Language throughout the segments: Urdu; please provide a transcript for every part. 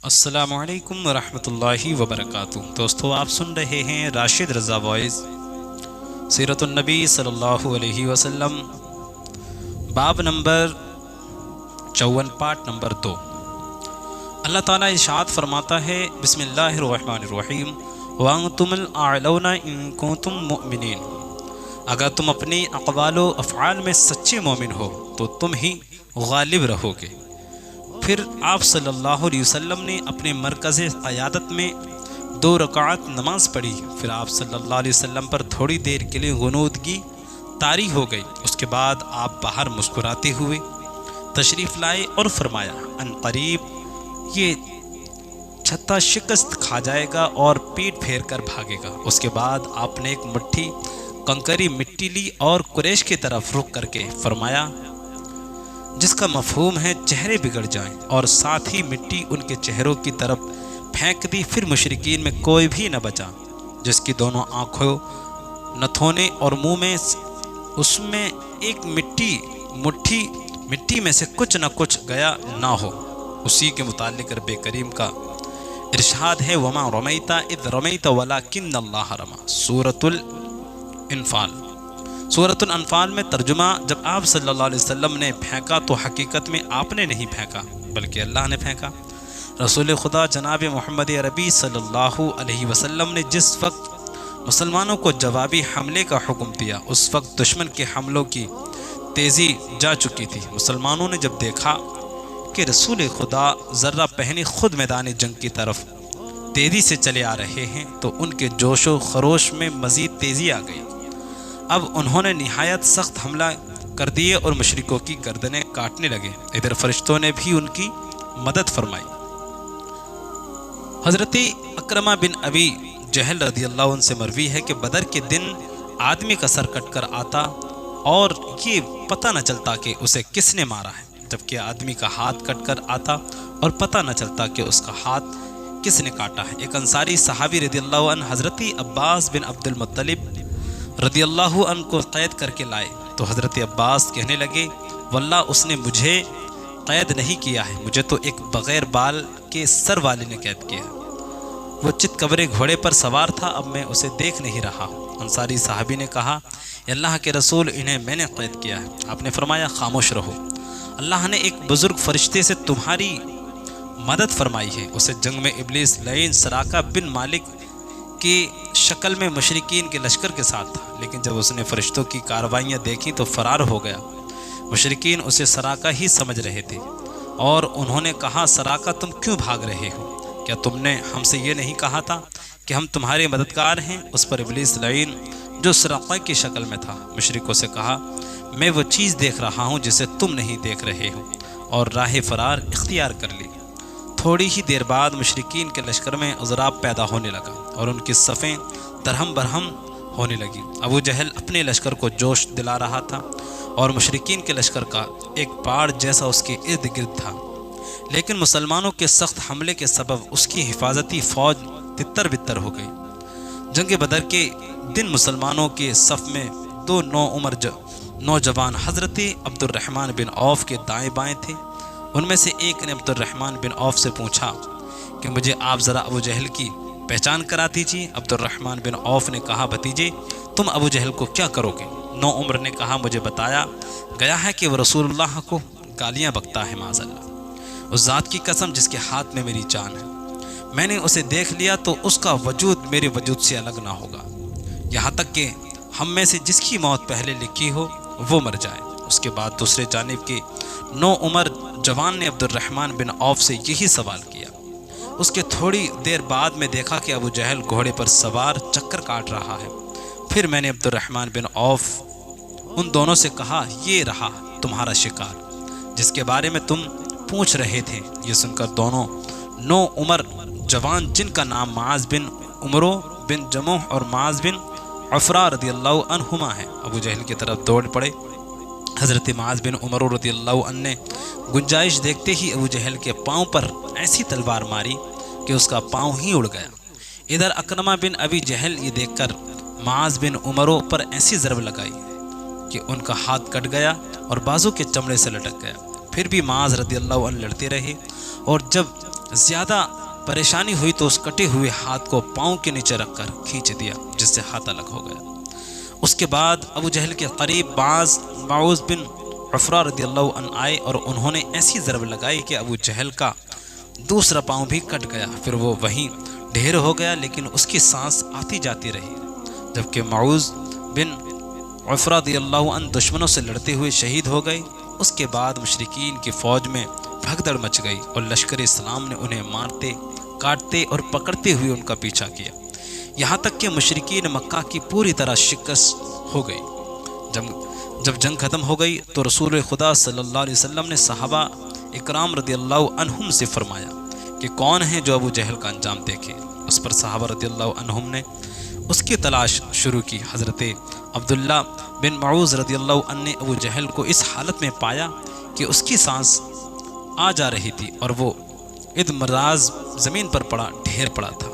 السلام علیکم ورحمۃ اللہ وبرکاتہ۔ دوستو، آپ سن رہے ہیں راشد رضا وائز سیرت النبی صلی اللہ علیہ وسلم، باب نمبر 54، پارٹ نمبر 2۔ اللہ تعالیٰ ارشاد فرماتا ہے، بسم اللہ الرحمن الرحیم، وَأَنْتُمُ الْأَعْلَوْنَ إِن كُنتُم مُؤْمِنِينَ۔ اگر تم اپنی اقوال و افعال میں سچے مومن ہو تو تم ہی غالب رہو گے۔ پھر آپ صلی اللہ علیہ وسلم نے اپنے مرکز قیادت میں 2 رکعت نماز پڑھی۔ پھر آپ صلی اللہ علیہ وسلم پر تھوڑی دیر کے لیے غنودگی طاری ہو گئی۔ اس کے بعد آپ باہر مسکراتے ہوئے تشریف لائے اور فرمایا، ان قریب یہ چھتا شکست کھا جائے گا اور پیٹ پھیر کر بھاگے گا۔ اس کے بعد آپ نے ایک مٹھی کنکری مٹی لی اور قریش کی طرف رخ کر کے فرمایا، جس کا مفہوم ہے چہرے بگڑ جائیں، اور ساتھ ہی مٹی ان کے چہروں کی طرف پھینک دی۔ پھر مشرکین میں کوئی بھی نہ بچا جس کی دونوں آنکھوں، نتھونے اور منہ میں اس میں ایک مٹی میں سے کچھ نہ کچھ گیا نہ ہو۔ اسی کے متعلق رب کریم کا ارشاد ہے، وما رمیت اذ رمیت ولکن اللہ رمی۔ سورۃ الانفال۔ سورۃ الانفال میں ترجمہ، جب آپ صلی اللہ علیہ وسلم نے پھینکا تو حقیقت میں آپ نے نہیں پھینکا بلکہ اللہ نے پھینکا۔ رسول خدا جناب محمد عربی صلی اللہ علیہ وسلم نے جس وقت مسلمانوں کو جوابی حملے کا حکم دیا، اس وقت دشمن کے حملوں کی تیزی جا چکی تھی۔ مسلمانوں نے جب دیکھا کہ رسول خدا ذرہ پہنے خود میدان جنگ کی طرف تیزی سے چلے آ رہے ہیں تو ان کے جوش و خروش میں مزید تیزی آ گئی۔ اب انہوں نے نہایت سخت حملہ کر دیے اور مشرکوں کی گردنیں کاٹنے لگے۔ ادھر فرشتوں نے بھی ان کی مدد فرمائی۔ حضرت اکرمہ بن ابی جہل رضی اللہ عنہ سے مروی ہے کہ بدر کے دن آدمی کا سر کٹ کر آتا اور یہ پتہ نہ چلتا کہ اسے کس نے مارا ہے، جبکہ آدمی کا ہاتھ کٹ کر آتا اور پتہ نہ چلتا کہ اس کا ہاتھ کس نے کاٹا ہے۔ ایک انصاری صحابی رضی اللہ عنہ حضرت عباس بن عبد المطلب رضی اللہ عنہ کو قید کر کے لائے تو حضرت عباس کہنے لگے، واللہ اس نے مجھے قید نہیں کیا ہے، مجھے تو ایک بغیر بال کے سر والے نے قید کیا ہے۔ وہ چت کبرے گھوڑے پر سوار تھا، اب میں اسے دیکھ نہیں رہا ہوں۔ انصاری صحابی نے کہا، اللہ کے رسول، انہیں میں نے قید کیا ہے۔ آپ نے فرمایا، خاموش رہو، اللہ نے ایک بزرگ فرشتے سے تمہاری مدد فرمائی ہے۔ اسے جنگ میں ابلیس لعین سراقہ بن مالک کی شکل میں مشرکین کے لشکر کے ساتھ تھا، لیکن جب اس نے فرشتوں کی کارروائیاں دیکھیں تو فرار ہو گیا۔ مشرکین اسے سراقہ ہی سمجھ رہے تھے اور انہوں نے کہا، سراقہ تم کیوں بھاگ رہے ہو؟ کیا تم نے ہم سے یہ نہیں کہا تھا کہ ہم تمہارے مددگار ہیں؟ اس پر ابلیس لعین جو سراقہ کی شکل میں تھا مشرکوں سے کہا، میں وہ چیز دیکھ رہا ہوں جسے تم نہیں دیکھ رہے ہو، اور راہ فرار اختیار کر لی۔ تھوڑی ہی دیر بعد مشرکین کے لشکر میں اضراب پیدا ہونے لگا اور ان کی صفیں درہم برہم ہونے لگی۔ ابو جہل اپنے لشکر کو جوش دلا رہا تھا اور مشرکین کے لشکر کا ایک پہاڑ جیسا اس کے ارد گرد تھا، لیکن مسلمانوں کے سخت حملے کے سبب اس کی حفاظتی فوج تتر بتر ہو گئی۔ جنگ بدر کے دن مسلمانوں کے صف میں 2 نوعمر نوجوان حضرت عبد الرحمن بن عوف کے دائیں بائیں تھے۔ ان میں سے ایک نے عبد الرحمن بن عوف سے پوچھا کہ مجھے آپ ذرا ابو جہل کی پہچان کرا دیجیے۔ عبد الرحمن بن عوف نے کہا، بھتیجے تم ابو جہل کو کیا کرو گے؟ نوعمر نے کہا، مجھے بتایا گیا ہے کہ وہ رسول اللہ کو گالیاں بکتا ہے، معاذ اللہ، اس ذات کی قسم جس کے ہاتھ میں میری جان ہے، میں نے اسے دیکھ لیا تو اس کا وجود میرے وجود سے الگ نہ ہوگا، یہاں تک کہ ہم میں سے جس کی موت پہلے لکھی ہو وہ مر جائے۔ اس کے بعد دوسرے جانب کے نوعمر جوان نے عبد الرحمن بن عوف سے یہی سوال کیا۔ اس کے تھوڑی دیر بعد میں دیکھا کہ ابو جہل گھوڑے پر سوار چکر کاٹ رہا ہے۔ پھر میں نے عبد الرحمن بن عوف ان دونوں سے کہا، یہ رہا تمہارا شکار جس کے بارے میں تم پوچھ رہے تھے۔ یہ سن کر دونوں نوعمر جوان، جن کا نام معاذ بن عمرو بن جموح اور معاذ بن عفرا رضی اللہ عنہما ہے، ابو جہل کی طرف دوڑ پڑے۔ حضرت معاذ بن عمر رضی اللہ عنہ نے گنجائش دیکھتے ہی ابو جہل کے پاؤں پر ایسی تلوار ماری کہ اس کا پاؤں ہی اڑ گیا۔ ادھر اکرمہ بن ابی جہل یہ دیکھ کر معاذ بن عمر پر ایسی ضرب لگائی کہ ان کا ہاتھ کٹ گیا اور بازو کے چمڑے سے لٹک گیا۔ پھر بھی معاذ رضی اللہ عنہ لڑتے رہے، اور جب زیادہ پریشانی ہوئی تو اس کٹے ہوئے ہاتھ کو پاؤں کے نیچے رکھ کر کھینچ دیا، جس سے ہاتھ الگ ہو گیا۔ اس کے بعد ابو جہل کے قریب معوذ بن عفرہ رضی اللہ عنہ آئے اور انہوں نے ایسی ضرب لگائی کہ ابو جہل کا دوسرا پاؤں بھی کٹ گیا، پھر وہ وہیں ڈھیر ہو گیا، لیکن اس کی سانس آتی جاتی رہی، جبکہ معوذ بن عفرہ رضی اللہ عنہ دشمنوں سے لڑتے ہوئے شہید ہو گئے۔ اس کے بعد مشرکین کی فوج میں بھگدڑ مچ گئی اور لشکر اسلام نے انہیں مارتے، کاٹتے اور پکڑتے ہوئے ان کا پیچھا کیا، یہاں تک کہ مشرکین مکہ کی پوری طرح شکست ہو گئی۔ جب جنگ ختم ہو گئی تو رسول خدا صلی اللہ علیہ وسلم نے صحابہ اکرام رضی اللہ عنہم سے فرمایا کہ کون ہے جو ابو جہل کا انجام دیکھے۔ اس پر صحابہ رضی اللہ عنہم نے اس کی تلاش شروع کی۔ حضرت عبداللہ بن معوذ رضی اللہ عنہ نے ابو جہل کو اس حالت میں پایا کہ اس کی سانس آ جا رہی تھی اور وہ ادمراز زمین پر پڑا ڈھیر پڑا تھا،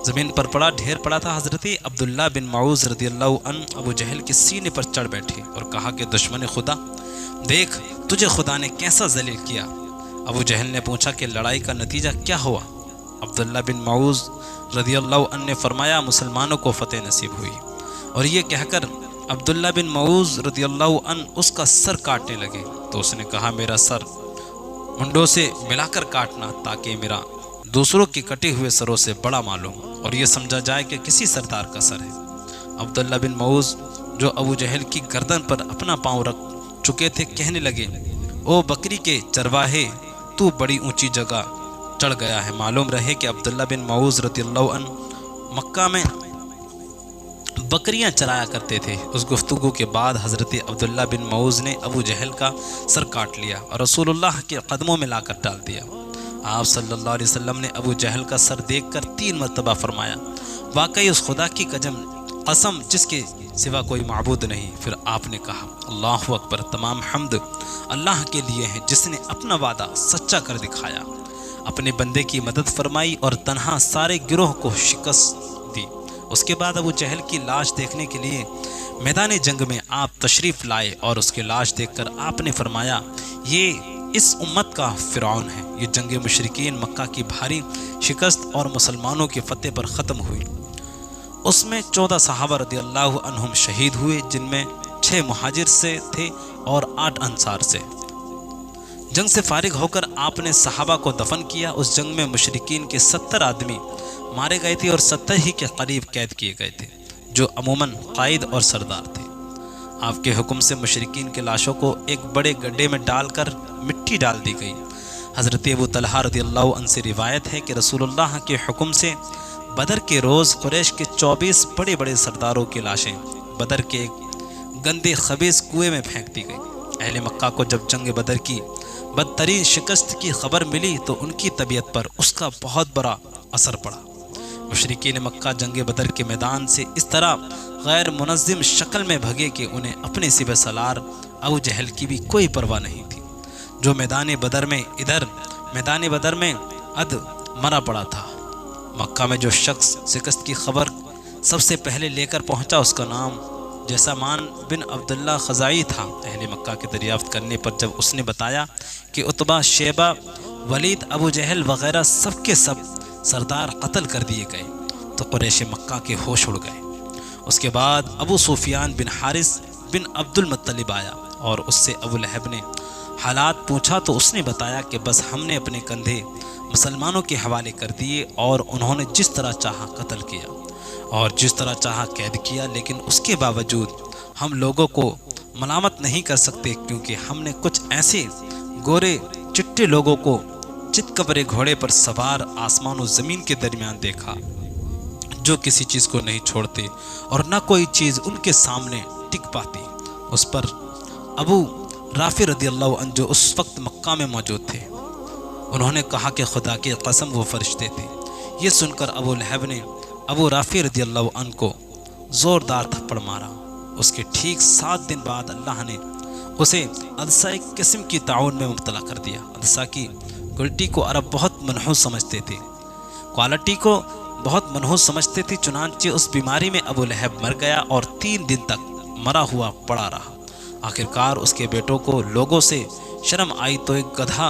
زمین پر پڑا ڈھیر پڑا تھا۔ حضرت عبداللہ بن معوذ رضی اللہ عنہ ابو جہل کے سینے پر چڑھ بیٹھے اور کہا کہ دشمن خدا، دیکھ تجھے خدا نے کیسا ذلیل کیا۔ ابو جہل نے پوچھا کہ لڑائی کا نتیجہ کیا ہوا؟ عبداللہ بن معوذ رضی اللہ عنہ نے فرمایا مسلمانوں کو فتح نصیب ہوئی، اور یہ کہہ کر عبداللہ بن معوذ رضی اللہ عنہ اس کا سر کاٹنے لگے تو اس نے کہا میرا سر منڈوں سے ملا کر کاٹنا تاکہ میرا دوسروں کے کٹے ہوئے سروں سے بڑا معلوم اور یہ سمجھا جائے کہ کسی سردار کا سر ہے۔ عبداللہ بن معوذ جو ابو جہل کی گردن پر اپنا پاؤں رکھ چکے تھے کہنے لگے، او بکری کے چرواہے، تو بڑی اونچی جگہ چڑھ گیا ہے۔ معلوم رہے کہ عبداللہ بن معوذ رضی اللہ عنہ مکہ میں بکریاں چرایا کرتے تھے۔ اس گفتگو کے بعد حضرت عبداللہ بن معوذ نے ابو جہل کا سر کاٹ لیا اور رسول اللہ کے قدموں میں لا کر ڈال دیا۔ آپ صلی اللہ علیہ وسلم نے ابو جہل کا سر دیکھ کر 3 مرتبہ فرمایا، واقعی اس خدا کی قسم جس کے سوا کوئی معبود نہیں۔ پھر آپ نے کہا، اللہ اکبر، تمام حمد اللہ کے لیے ہیں جس نے اپنا وعدہ سچا کر دکھایا، اپنے بندے کی مدد فرمائی اور تنہا سارے گروہ کو شکست دی۔ اس کے بعد ابو جہل کی لاش دیکھنے کے لیے میدان جنگ میں آپ تشریف لائے اور اس کی لاش دیکھ کر آپ نے فرمایا، یہ اس امت کا فرعون ہے۔ یہ جنگ مشرکین مکہ کی بھاری شکست اور مسلمانوں کی فتح پر ختم ہوئی۔ اس میں 14 صحابہ رضی اللہ عنہم شہید ہوئے، جن میں 6 مہاجر سے تھے اور 8 انصار سے۔ جنگ سے فارغ ہو کر آپ نے صحابہ کو دفن کیا۔ اس جنگ میں مشرکین کے 70 آدمی مارے گئے تھے اور 70 ہی کے قریب قید کیے گئے تھے، جو عموماً قائد اور سردار تھے۔ آپ کے حکم سے مشرکین کے لاشوں کو ایک بڑے گڈھے میں ڈال کر مٹی ڈال دی گئی۔ حضرت ابو طلحہ رضی اللہ عنہ سے روایت ہے کہ رسول اللہ کے حکم سے بدر کے روز قریش کے 24 بڑے بڑے سرداروں کی لاشیں بدر کے ایک گندے خبیث کنویں میں پھینک دی گئی۔ اہل مکہ کو جب جنگ بدر کی بدترین شکست کی خبر ملی تو ان کی طبیعت پر اس کا بہت بڑا اثر پڑا۔ مشرکین مکہ جنگ بدر کے میدان سے اس طرح غیر منظم شکل میں بھگے کہ انہیں اپنے سپہ سالار ابو جہل کی بھی کوئی پرواہ نہیں تھی، جو میدان بدر میں مرا پڑا تھا۔ مکہ میں جو شخص شکست کی خبر سب سے پہلے لے کر پہنچا اس کا نام جیسامان بن عبداللہ خزائی تھا۔ اہل مکہ کی دریافت کرنے پر جب اس نے بتایا کہ عتبہ، شیبہ، ولید، ابو جہل وغیرہ سب کے سب سردار قتل کر دیے گئے تو قریش مکہ کے ہوش اڑ گئے۔ اس کے بعد ابو سفیان بن حارث بن عبد المطلب آیا اور اس سے ابو لہب نے حالات پوچھا تو اس نے بتایا کہ بس ہم نے اپنے کندھے مسلمانوں کے حوالے کر دیے اور انہوں نے جس طرح چاہا قتل کیا اور جس طرح چاہا قید کیا، لیکن اس کے باوجود ہم لوگوں کو ملامت نہیں کر سکتے، کیونکہ ہم نے کچھ ایسے گورے چٹے لوگوں کو چت کبرے گھوڑے پر سوار آسمان و زمین کے درمیان دیکھا، جو کسی چیز کو نہیں چھوڑتے اور نہ کوئی چیز ان کے سامنے ٹک پاتی۔ اس پر ابو رافع رضی اللہ عنہ جو اس وقت مکہ میں موجود تھے، انہوں نے کہا کہ خدا کی قسم وہ فرشتے تھے۔ یہ سن کر ابو لہب نے ابو رافع رضی اللہ عنہ کو زوردار تھپڑ مارا۔ اس کے ٹھیک 7 دن بعد اللہ نے اسے عدسہ ایک قسم کی طاعون میں مبتلا کر دیا۔ عدسہ کی کوالٹی کو عرب بہت منحوس سمجھتے تھے، چنانچہ اس بیماری میں ابو لہب مر گیا اور 3 دن تک مرا ہوا پڑا رہا۔ آخرکار اس کے بیٹوں کو لوگوں سے شرم آئی تو ایک گدھا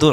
2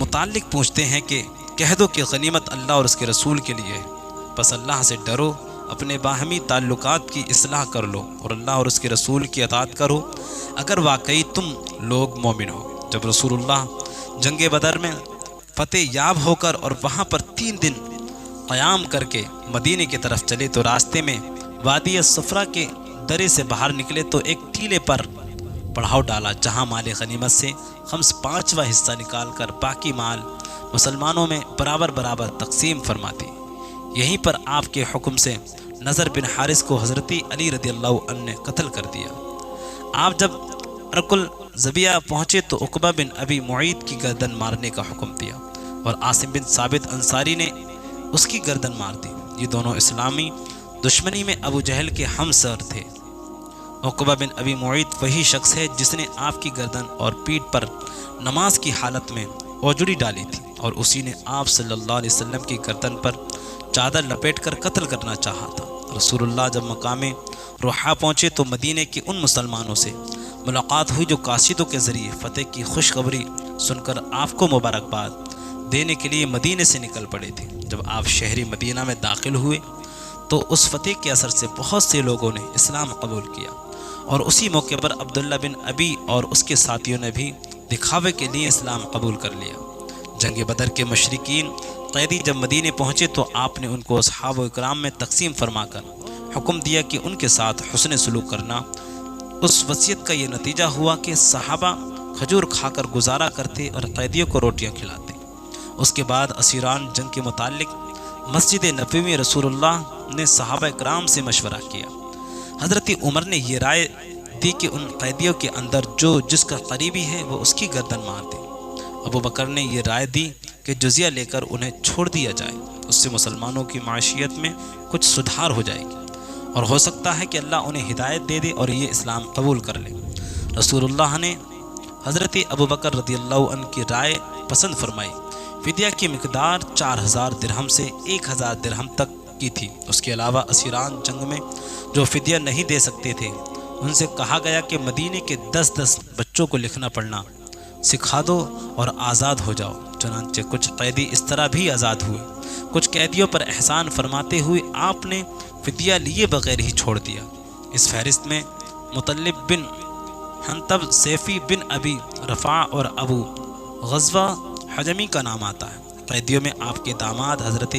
متعلق پوچھتے ہیں کہ کہہ دو کہ غنیمت اللہ اور اس کے رسول کے لیے ہے، بس اللہ سے ڈرو، اپنے باہمی تعلقات کی اصلاح کر لو اور اللہ اور اس کے رسول کی اطاعت کرو اگر واقعی تم لوگ مومن ہو۔ جب رسول اللہ جنگ بدر میں فتح یاب ہو کر اور وہاں پر 3 دن قیام کر کے مدینے کی طرف چلے تو راستے میں وادی صفرا کے درے سے باہر نکلے تو ایک ٹیلے پر پڑاؤ ڈالا جہاں مال غنیمت سے 5واں حصہ نکال کر باقی مال مسلمانوں میں برابر برابر تقسیم فرماتی۔ یہیں پر آپ کے حکم سے نضر بن حارث کو حضرت علی رضی اللہ عنہ نے قتل کر دیا۔ آپ جب ارک الزبیہ پہنچے تو عقبہ بن ابی معیط کی گردن مارنے کا حکم دیا اور عاصم بن ثابت انصاری نے اس کی گردن مار دی۔ یہ دونوں اسلامی دشمنی میں ابو جہل کے ہمسر تھے۔ عقبہ بن ابی معیط وہی شخص ہے جس نے آپ کی گردن اور پیٹھ پر نماز کی حالت میں اوجڑی ڈالی تھی اور اسی نے آپ صلی اللہ علیہ وسلم کی گردن پر چادر لپیٹ کر قتل کرنا چاہا تھا۔ رسول اللہ جب مقام روحا پہنچے تو مدینے کے ان مسلمانوں سے ملاقات ہوئی جو قاصدوں کے ذریعے فتح کی خوشخبری سن کر آپ کو مبارکباد دینے کے لیے مدینے سے نکل پڑے تھے۔ جب آپ شہری مدینہ میں داخل ہوئے تو اس فتح کے اثر سے بہت سے لوگوں نے اسلام قبول کیا اور اسی موقع پر عبداللہ بن ابی اور اس کے ساتھیوں نے بھی دکھاوے کے لیے اسلام قبول کر لیا۔ جنگ بدر کے مشرکین قیدی جب مدینے پہنچے تو آپ نے ان کو اصحاب و اکرام میں تقسیم فرما کر حکم دیا کہ ان کے ساتھ حسن سلوک کرنا۔ اس وصیت کا یہ نتیجہ ہوا کہ صحابہ کھجور کھا کر گزارا کرتے اور قیدیوں کو روٹیاں کھلاتے۔ اس کے بعد اسیران جنگ کے متعلق مسجد نبوی رسول اللہ نے صحابہ اکرام سے مشورہ کیا۔ حضرت عمر نے یہ رائے دی کہ ان قیدیوں کے اندر جو جس کا قریبی ہے وہ اس کی گردن مار دے۔ ابو بکر نے یہ رائے دی کہ جزیہ لے کر انہیں چھوڑ دیا جائے، اس سے مسلمانوں کی معیشت میں کچھ سدھار ہو جائے گی اور ہو سکتا ہے کہ اللہ انہیں ہدایت دے دے اور یہ اسلام قبول کر لے۔ رسول اللہ نے حضرت ابو بکر رضی اللہ عنہ کی رائے پسند فرمائی۔ فدیہ کی مقدار 4000 درہم سے 1000 درہم تک کی تھی۔ اس کے علاوہ اسیران جنگ میں جو فدیہ نہیں دے سکتے تھے ان سے کہا گیا کہ مدینے کے 10 بچوں کو لکھنا پڑھنا سکھا دو اور آزاد ہو جاؤ۔ چنانچہ کچھ قیدی اس طرح بھی آزاد ہوئے۔ کچھ قیدیوں پر احسان فرماتے ہوئے آپ نے فدیہ لیے بغیر ہی چھوڑ دیا۔ اس فہرست میں مطلب بن حنطب، سیفی بن ابی رفاع اور ابو غزوہ حجمی کا نام آتا ہے۔ قیدیوں میں آپ کے داماد حضرت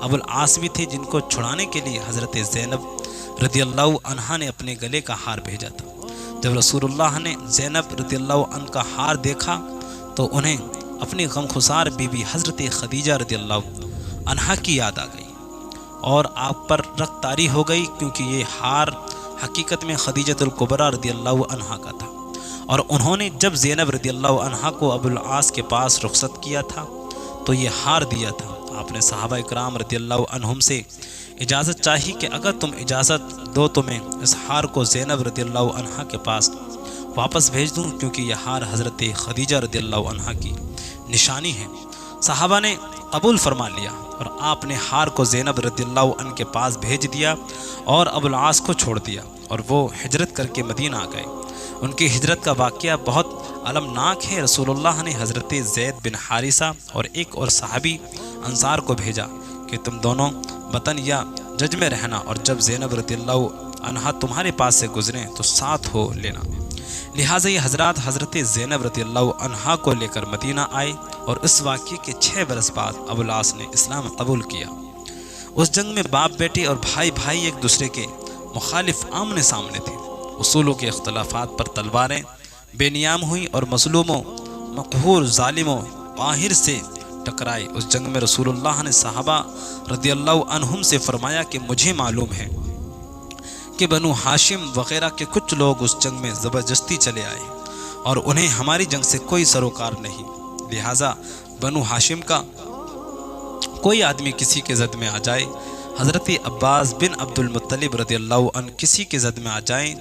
ابو العاص بھی تھے جن کو چھڑانے کے لیے حضرت زینب رضی اللہ عنہا نے اپنے گلے کا ہار بھیجا تھا۔ جب رسول اللہ نے زینب رضی اللہ عنہ کا ہار دیکھا تو انہیں اپنی غمخسار بیوی حضرت خدیجہ رضی اللہ عنہا کی یاد آ گئی اور آپ پر رخ طاری ہو گئی، کیونکہ یہ ہار حقیقت میں خدیجۃ الکبریٰ رضی اللہ عنہا کا تھا اور انہوں نے جب زینب رضی اللہ عنہا کو ابو العاص کے پاس رخصت کیا تھا تو یہ ہار دیا تھا۔ آپ نے صحابہ اکرام رضی اللہ عنہم سے اجازت چاہی کہ اگر تم اجازت دو تو میں اس ہار کو زینب رضی اللہ عنہا کے پاس واپس بھیج دوں، کیونکہ یہ ہار حضرت خدیجہ رضی اللہ عنہا کی نشانی ہے۔ صحابہ نے قبول فرما لیا اور آپ نے ہار کو زینب رضی اللہ عنہ کے پاس بھیج دیا اور ابو العاص کو چھوڑ دیا اور وہ ہجرت کر کے مدینہ آ گئے۔ ان کی ہجرت کا واقعہ بہت المناک ہے۔ رسول اللہ نے حضرت زید بن حارثہ اور ایک اور صحابی انصار کو بھیجا کہ تم دونوں وطن یا جج میں رہنا اور جب زینب رضی اللہ عنہا تمہارے پاس سے گزریں تو ساتھ ہو لینا۔ لہٰذا یہ حضرات حضرت زینب رضی اللہ عنہا کو لے کر مدینہ آئے اور اس واقعے کے 6 برس بعد ابو العاص نے اسلام قبول کیا۔ اس جنگ میں باپ بیٹے اور بھائی بھائی ایک دوسرے کے مخالف آمنے سامنے تھے۔ اصولوں کے اختلافات پر تلواریں بے نیام ہوئیں اور مظلوموں، مقہور، ظالموں، قاہر سے ٹکرائی۔ اس جنگ میں رسول اللہ نے صحابہ رضی اللہ عنہم سے فرمایا کہ مجھے معلوم ہے کہ بنو ہاشم وغیرہ کے کچھ لوگ اس جنگ میں زبردستی چلے آئے اور انہیں ہماری جنگ سے کوئی سروکار نہیں، لہٰذا بنو ہاشم کا کوئی آدمی کسی کے زد میں آ جائے، حضرت عباس بن عبد المطلب رضی اللہ عنہ کسی کے زد میں آ جائیں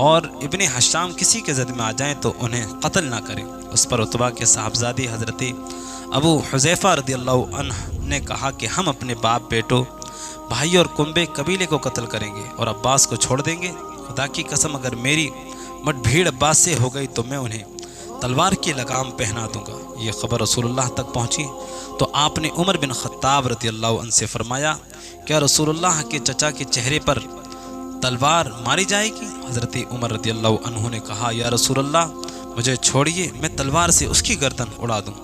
اور ابن حشام کسی کے زد میں آ جائیں تو انہیں قتل نہ کریں۔ اس پر عتبہ کے صاحبزادی حضرت ابو حذیفہ رضی اللہ عنہ نے کہا کہ ہم اپنے باپ، بیٹوں، بھائی اور کنبے قبیلے کو قتل کریں گے اور عباس کو چھوڑ دیں گے۔ خدا کی قسم اگر میری مٹ بھیڑ عباس سے ہو گئی تو میں انہیں تلوار کی لگام پہنا دوں گا۔ یہ خبر رسول اللہ تک پہنچی تو آپ نے عمر بن خطاب رضی اللہ عنہ سے فرمایا، کیا رسول اللہ کے چچا کے چہرے پر تلوار ماری جائے گی؟ حضرت عمر رضی اللہ عنہ نے کہا، یا رسول اللہ مجھے چھوڑیے، میں تلوار سے اس کی گردن اڑا دوں،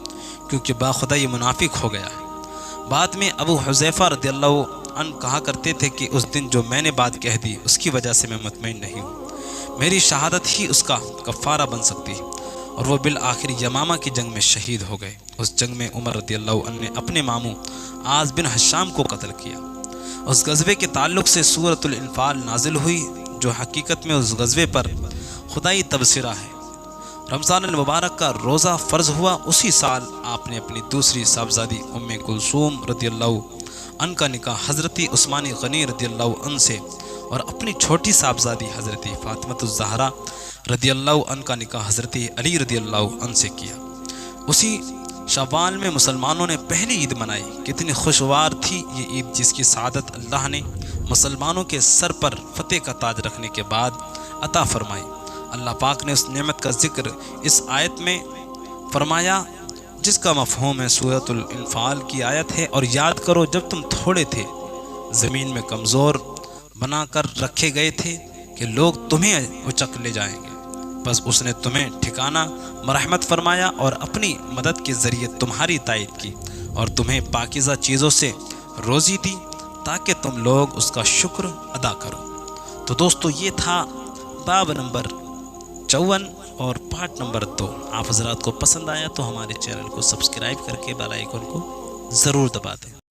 کیونکہ باخدا یہ منافق ہو گیا ہے۔ بعد میں ابو حذیفہ رضی اللہ عنہ کہا کرتے تھے کہ اس دن جو میں نے بات کہہ دی اس کی وجہ سے میں مطمئن نہیں ہوں، میری شہادت ہی اس کا کفارہ بن سکتی، اور وہ بالآخر یمامہ کی جنگ میں شہید ہو گئے۔ اس جنگ میں عمر رضی اللہ عنہ نے اپنے ماموں عاص بن حشام کو قتل کیا۔ اس غزوے کے تعلق سے سورۃ الانفال نازل ہوئی، جو حقیقت میں اس غزوے پر خدائی تبصرہ ہے۔ رمضان المبارک کا روزہ فرض ہوا اسی سال آپ نے اپنی دوسری صاحبزادی ام کلثوم رضی اللہ عنہ کا نکاح حضرت عثمان غنی رضی اللہ عنہ سے، اور اپنی چھوٹی صاحبزادی حضرت فاطمہ الزہرا رضی اللہ عنہ کا نکاح حضرت علی رضی اللہ عنہ سے کیا۔ اسی شوال میں مسلمانوں نے پہلی عید منائی۔ کتنی خوشگوار تھی یہ عید، جس کی سعادت اللہ نے مسلمانوں کے سر پر فتح کا تاج رکھنے کے بعد عطا فرمائی۔ اللہ پاک نے اس نعمت کا ذکر اس آیت میں فرمایا، جس کا مفہوم ہے سورۃ الانفال کی آیت ہے، اور یاد کرو جب تم تھوڑے تھے، زمین میں کمزور بنا کر رکھے گئے تھے کہ لوگ تمہیں اچک لے جائیں گے، بس اس نے تمہیں ٹھکانہ مرحمت فرمایا اور اپنی مدد کے ذریعے تمہاری تائید کی، اور تمہیں پاکیزہ چیزوں سے روزی دی تاکہ تم لوگ اس کا شکر ادا کرو۔ تو دوستو یہ تھا باب نمبر 54 اور پارٹ نمبر 2۔ آپ حضرات کو پسند آیا تو ہمارے چینل کو سبسکرائب کر کے بیل آئیکن کو ضرور دبا دیں۔